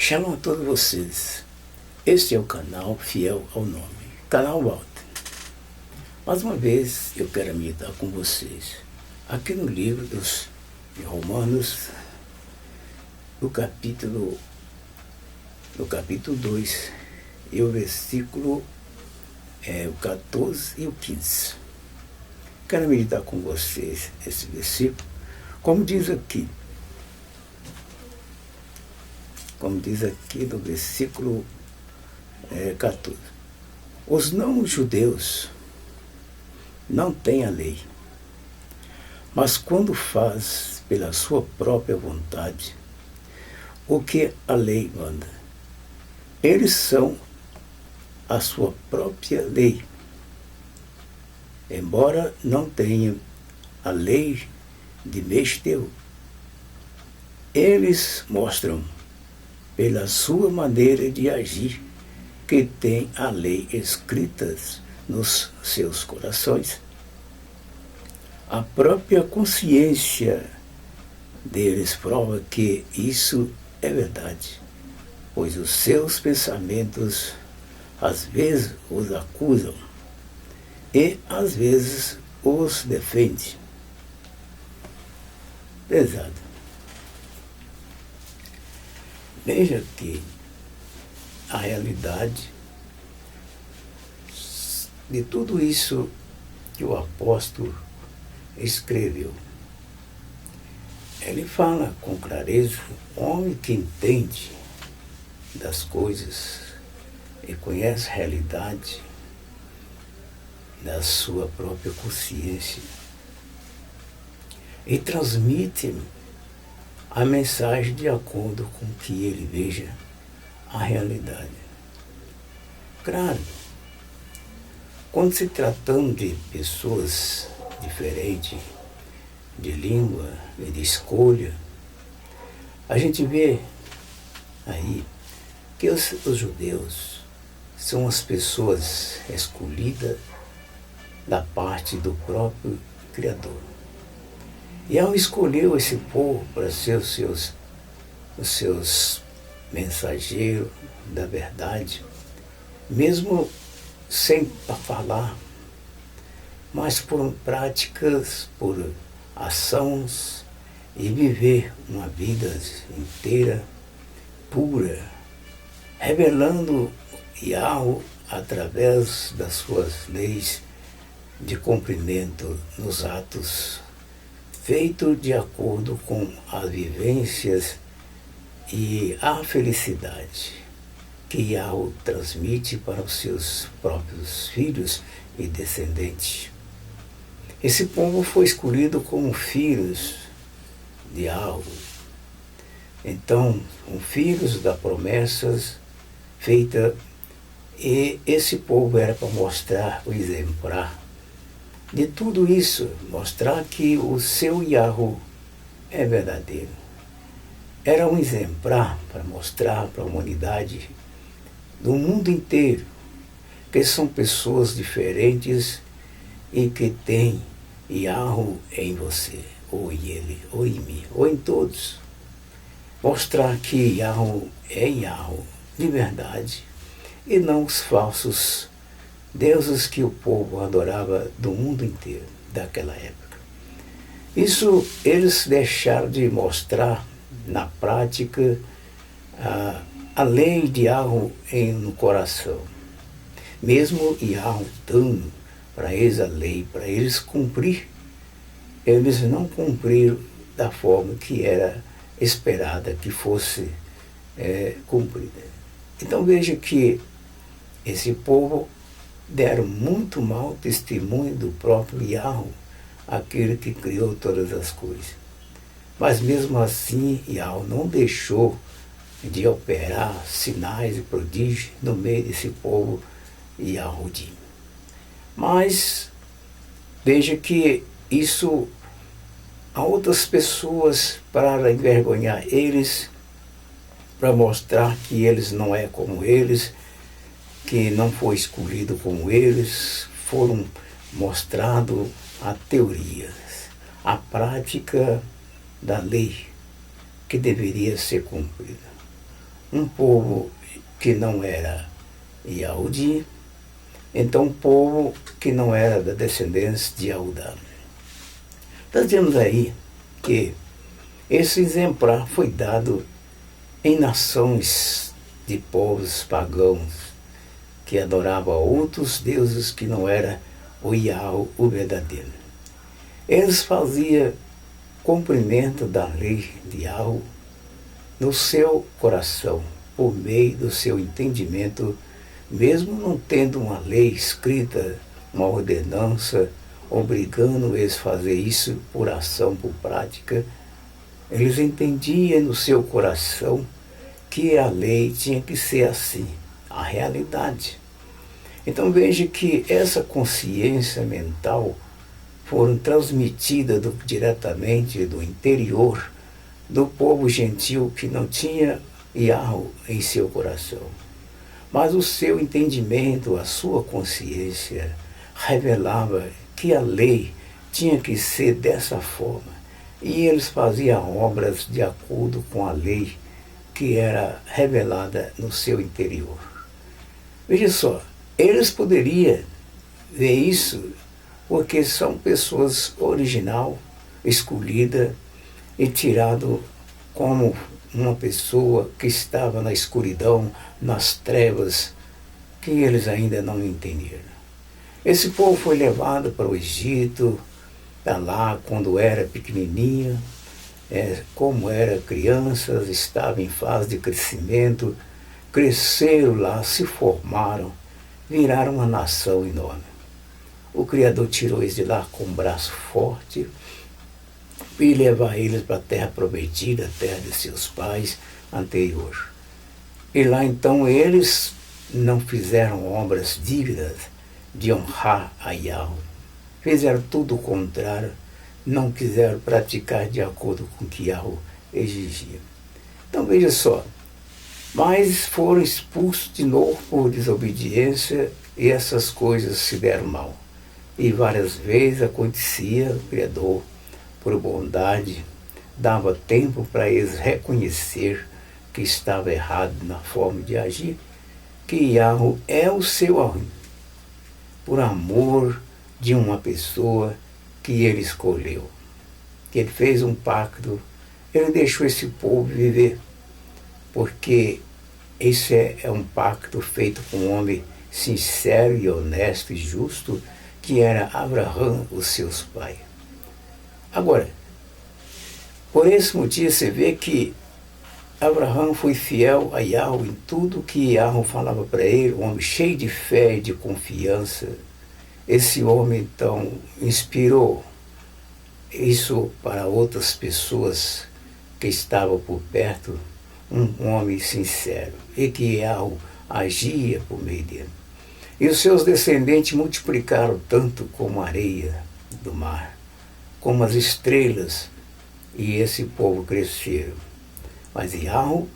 Shalom a todos vocês. Este é o canal Fiel ao Nome, canal Walter. Mais uma vez eu quero meditar com vocês aqui no livro de Romanos, no capítulo 2, e o versículo o 14 e o 15. Quero meditar com vocês esse versículo, como diz aqui no versículo 14. Os não-judeus não têm a lei, mas quando faz pela sua própria vontade o que a lei manda, eles são a sua própria lei. Embora não tenham a lei de Mesteu, eles mostram pela sua maneira de agir que tem a lei escrita nos seus corações. A própria consciência deles prova que isso é verdade, pois os seus pensamentos às vezes os acusam e às vezes os defendem. Pesado. Veja que a realidade de tudo isso que o apóstolo escreveu, ele fala com clareza: o homem que entende das coisas e conhece a realidade da sua própria consciência e transmite a mensagem de acordo com que ele veja a realidade. Claro, quando se tratando de pessoas diferentes, de língua e de escolha, a gente vê aí que os judeus são as pessoas escolhidas da parte do próprio Criador. E ao escolher esse povo para ser os seus mensageiros da verdade, mesmo sem falar, mas por práticas, por ações, e viver uma vida inteira, pura, revelando Yahweh através das suas leis de cumprimento nos atos feito de acordo com as vivências e a felicidade que Yahweh transmite para os seus próprios filhos e descendentes. Esse povo foi escolhido como filhos de Yahweh. Então, são filhos das promessas feitas, e esse povo era para mostrar o exemplar de tudo isso, mostrar que o seu Yahweh é verdadeiro. Era um exemplar para mostrar para a humanidade do mundo inteiro que são pessoas diferentes e que têm Yahweh em você, ou em ele, ou em mim, ou em todos. Mostrar que Yahweh é Yahweh de verdade e não os falsos deuses que o povo adorava do mundo inteiro, daquela época. Isso eles deixaram de mostrar na prática a lei de Yahweh no coração. Mesmo Yahweh dando para eles a lei, para eles cumprir, eles não cumpriram da forma que era esperada que fosse cumprida. Então veja que esse povo deram muito mau testemunho do próprio Yahweh, aquele que criou todas as coisas. Mas mesmo assim, Yahweh não deixou de operar sinais e prodígios no meio desse povo Yahudim. Mas veja que isso há outras pessoas para envergonhar eles, para mostrar que eles não é como eles, que não foi escolhido como eles, foram mostrando a teoria, a prática da lei que deveria ser cumprida. um povo que não era Yahudi, então um povo que não era da descendência de Judá. Nós vemos aí que esse exemplar foi dado em nações de povos pagãos que adoravam outros deuses que não era o Yahweh, o verdadeiro. Eles faziam cumprimento da lei de Yahweh no seu coração, por meio do seu entendimento, mesmo não tendo uma lei escrita, uma ordenança, obrigando eles a fazer isso por ação, por prática. Eles entendiam no seu coração que a lei tinha que ser assim, a realidade. Então veja que essa consciência mental foram transmitidas diretamente do interior do povo gentil que não tinha Yahweh em seu coração. Mas o seu entendimento, a sua consciência, revelava que a lei tinha que ser dessa forma. E eles faziam obras de acordo com a lei que era revelada no seu interior. Veja só, eles poderiam ver isso porque são pessoas original, escolhida e tirado como uma pessoa que estava na escuridão, nas trevas, que eles ainda não entenderam. Esse povo foi levado para o Egito, para lá quando era pequenininho, como era crianças, estava em fase de crescimento, cresceram lá, se formaram, viraram uma nação enorme. O Criador tirou eles de lá com um braço forte e levar eles para a terra prometida, a terra de seus pais anterior. E lá então eles não fizeram obras dívidas de honrar a Yahweh. Fizeram tudo o contrário, não quiseram praticar de acordo com o que Yahweh exigia. Então veja só, mas foram expulsos de novo por desobediência e essas coisas se deram mal. E várias vezes acontecia, o Criador, por bondade, dava tempo para eles reconhecer que estava errado na forma de agir, que Yahweh é o seu arrumo, por amor de uma pessoa que ele escolheu, que ele fez um pacto, ele deixou esse povo viver, porque esse é um pacto feito com um homem sincero e honesto e justo, que era Abraão, os seus pais. Agora, por esse motivo você vê que Abraão foi fiel a Yahweh em tudo que Yahweh falava para ele, um homem cheio de fé e de confiança. Esse homem, então, inspirou isso para outras pessoas que estavam por perto, um homem sincero, e que Yahweh agia por meio dele. E os seus descendentes multiplicaram tanto como a areia do mar, como as estrelas, e esse povo cresceram. Mas Yahweh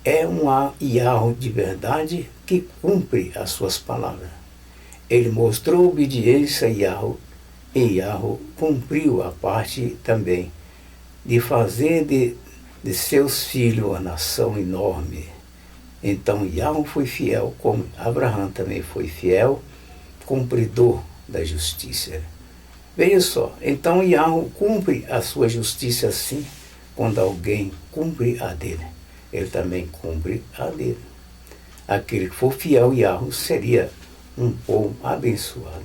é um Yahweh de verdade que cumpre as suas palavras. Ele mostrou obediência a Yahweh, e Yahweh cumpriu a parte também de fazer de seus filhos uma nação enorme. Então Yahweh foi fiel, como Abraão também foi fiel, cumpridor da justiça. Veja só, então Yahweh cumpre a sua justiça assim, quando alguém cumpre a dele, ele também cumpre a dele. Aquele que for fiel a Yahweh seria um povo abençoado.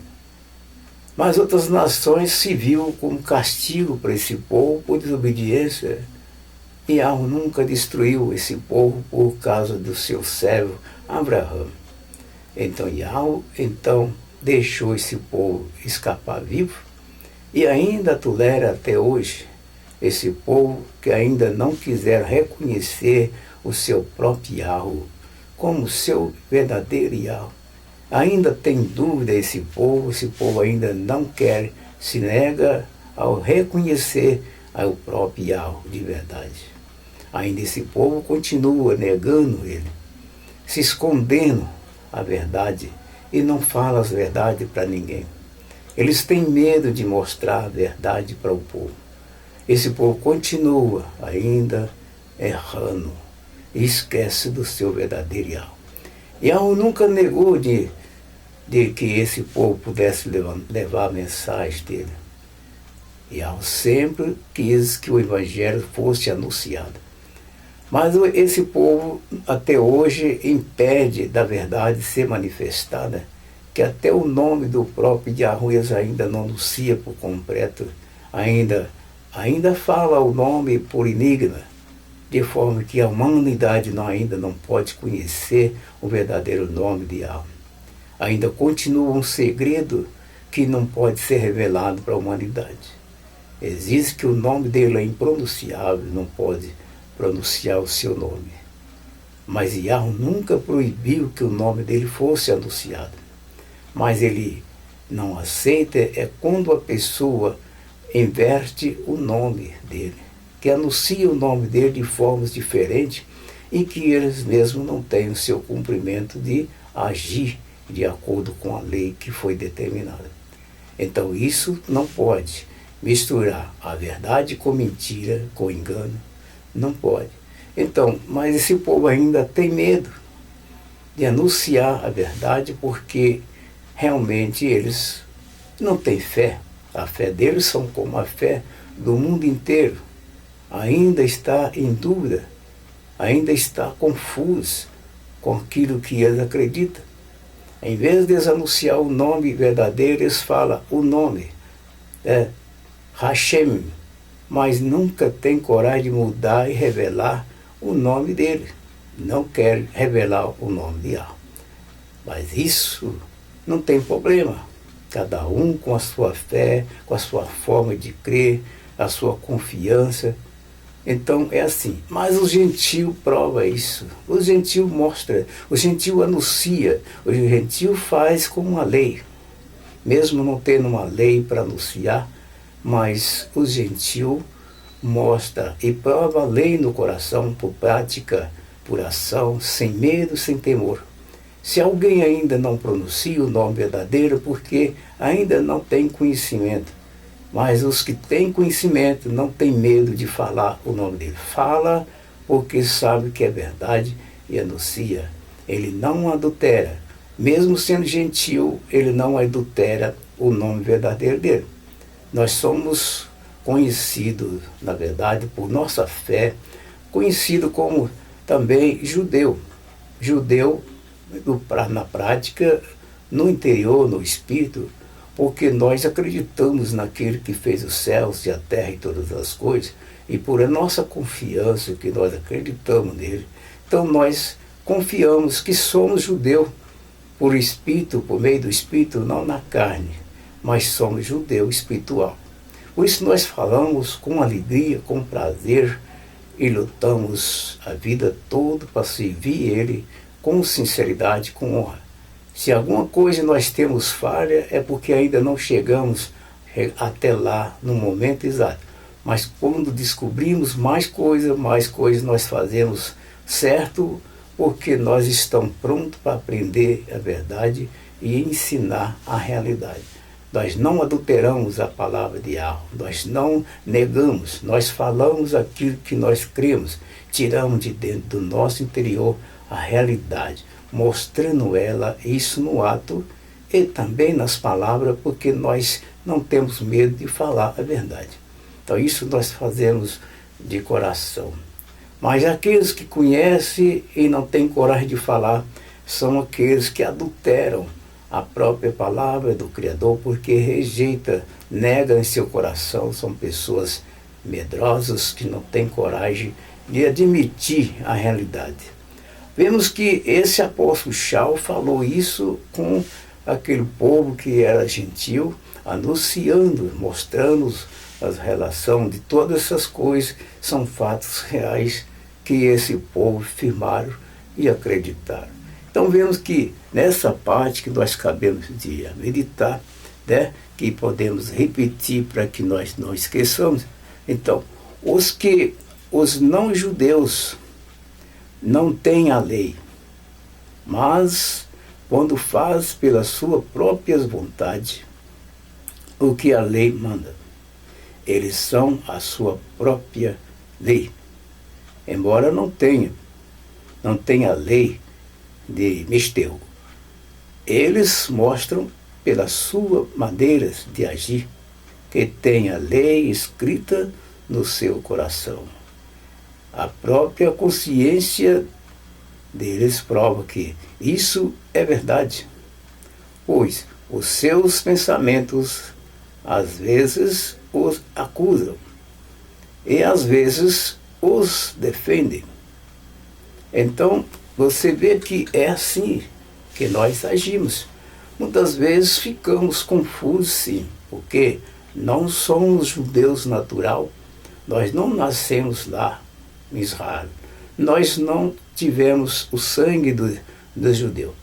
Mas outras nações se viu como castigo para esse povo por desobediência. E Yahweh nunca destruiu esse povo por causa do seu servo Abraão. Então Yahweh deixou esse povo escapar vivo e ainda tolera até hoje esse povo que ainda não quiser reconhecer o seu próprio Yahweh como seu verdadeiro Yahweh. Ainda tem dúvida esse povo ainda não quer, se nega ao reconhecer o próprio Yahweh de verdade. Ainda esse povo continua negando ele, se escondendo a verdade e não fala as verdades para ninguém. Eles têm medo de mostrar a verdade para o povo. Esse povo continua ainda errando e esquece do seu verdadeiro Yahweh. Yahweh nunca negou de que esse povo pudesse levar a mensagem dele. Yahweh sempre quis que o Evangelho fosse anunciado. Mas esse povo até hoje impede da verdade ser manifestada, que até o nome do próprio Yahweh ainda não anuncia por completo, ainda fala o nome por enigma, de forma que a humanidade ainda não pode conhecer o verdadeiro nome de Yahweh. Ainda continua um segredo que não pode ser revelado para a humanidade. Existe que o nome dele é impronunciável, não pode pronunciar o seu nome. Mas Yahweh nunca proibiu que o nome dele fosse anunciado. Mas ele não aceita quando a pessoa inverte o nome dele, que anuncia o nome dele de formas diferentes e que eles mesmos não têm o seu cumprimento de agir de acordo com a lei que foi determinada. Então isso não pode misturar a verdade com mentira, com engano, não pode. Então, mas esse povo ainda tem medo de anunciar a verdade porque realmente eles não têm fé. A fé deles são como a fé do mundo inteiro. Ainda está em dúvida, ainda está confuso com aquilo que eles acreditam. Em vez de eles anunciar o nome verdadeiro, eles falam o nome, Hashem, mas nunca tem coragem de mudar e revelar o nome dele. Não quer revelar o nome de Yahweh. Mas isso não tem problema. Cada um com a sua fé, com a sua forma de crer, a sua confiança. Então é assim. Mas o gentil prova isso. O gentil mostra, o gentil anuncia, o gentil faz como uma lei. Mesmo não tendo uma lei para anunciar, mas o gentil mostra e prova a lei no coração por prática, por ação, sem medo, sem temor. Se alguém ainda não pronuncia o nome verdadeiro, porque ainda não tem conhecimento. Mas os que têm conhecimento não têm medo de falar o nome dele. Fala porque sabe que é verdade e anuncia. Ele não adultera. Mesmo sendo gentil, ele não adultera o nome verdadeiro dele. Nós somos conhecidos, na verdade, por nossa fé, conhecido como também judeu. Judeu, na prática, no interior, no espírito, porque nós acreditamos naquele que fez os céus e a terra e todas as coisas, e por a nossa confiança que nós acreditamos nele, então nós confiamos que somos judeu por espírito, por meio do espírito, não na carne, mas somos judeu espiritual. Por isso nós falamos com alegria, com prazer, e lutamos a vida toda para servir ele com sinceridade, com honra. Se alguma coisa nós temos falha, é porque ainda não chegamos até lá no momento exato. Mas quando descobrimos mais coisas nós fazemos certo, porque nós estamos prontos para aprender a verdade e ensinar a realidade. Nós não adulteramos a palavra de Yahweh, nós não negamos, nós falamos aquilo que nós cremos, tiramos de dentro do nosso interior a realidade, mostrando ela isso no ato e também nas palavras, porque nós não temos medo de falar a verdade. Então isso nós fazemos de coração. Mas aqueles que conhecem e não têm coragem de falar são aqueles que adulteram a própria palavra do Criador, porque rejeita, nega em seu coração, são pessoas medrosas que não têm coragem de admitir a realidade. Vemos que esse apóstolo Shaul falou isso com aquele povo que era gentil, anunciando, mostrando a relação de todas essas coisas, são fatos reais que esse povo firmaram e acreditaram. Então vemos que nessa parte que nós acabamos de meditar, né, que podemos repetir para que nós não esqueçamos. Então, os não judeus não têm a lei, mas quando faz pela sua própria vontade o que a lei manda, eles são a sua própria lei, embora não tenham não tem a lei de Misteu. Eles mostram pela sua maneira de agir que tem a lei escrita no seu coração. A própria consciência deles prova que isso é verdade, pois os seus pensamentos às vezes os acusam e às vezes os defendem. Então, você vê que é assim que nós agimos. Muitas vezes ficamos confusos, sim, porque não somos judeus natural, nós não nascemos lá em Israel, nós não tivemos o sangue do judeu.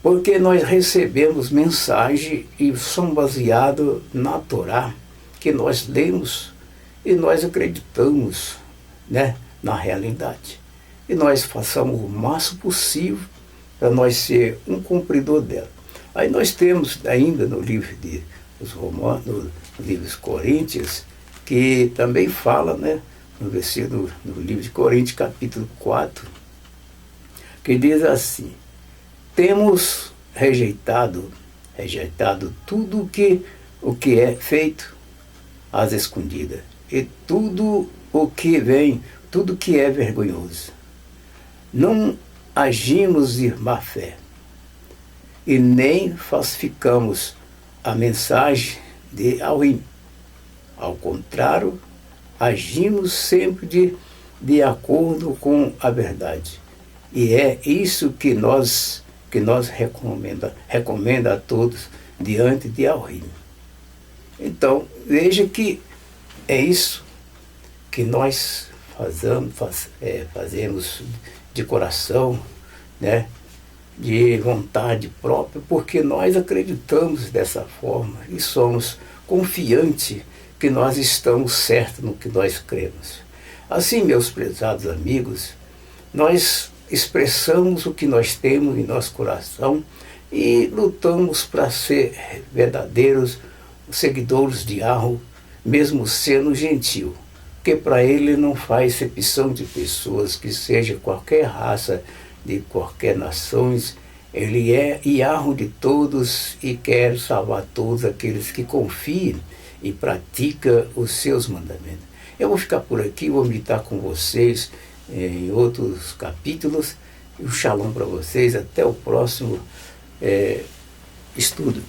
Porque nós recebemos mensagem e são baseados na Torá, que nós lemos e nós acreditamos, né, na realidade. E nós façamos o máximo possível para nós ser um cumpridor dela. Aí nós temos ainda no livro de os Romanos, no livro dos Coríntios, que também fala, né, no versículo do livro de Coríntios, capítulo 4, que diz assim: temos rejeitado tudo o que é feito às escondidas, e tudo o que vem, tudo que é vergonhoso. Não agimos de má fé, e nem falsificamos a mensagem de Elohim. Ao contrário, agimos sempre de acordo com a verdade. E é isso que nós recomenda a todos diante de Elohim. Então, veja que é isso que nós fazemos de coração, né, de vontade própria, porque nós acreditamos dessa forma e somos confiantes que nós estamos certos no que nós cremos. Assim, meus prezados amigos, nós expressamos o que nós temos em nosso coração e lutamos para ser verdadeiros seguidores de Yahweh, mesmo sendo gentil, porque para ele não faz acepção de pessoas, que seja qualquer raça, de qualquer nação. Ele é Yahweh de todos e quer salvar todos aqueles que confiam e praticam os seus mandamentos. Eu vou ficar por aqui, vou meditar com vocês em outros capítulos. Um shalom para vocês, até o próximo estudo.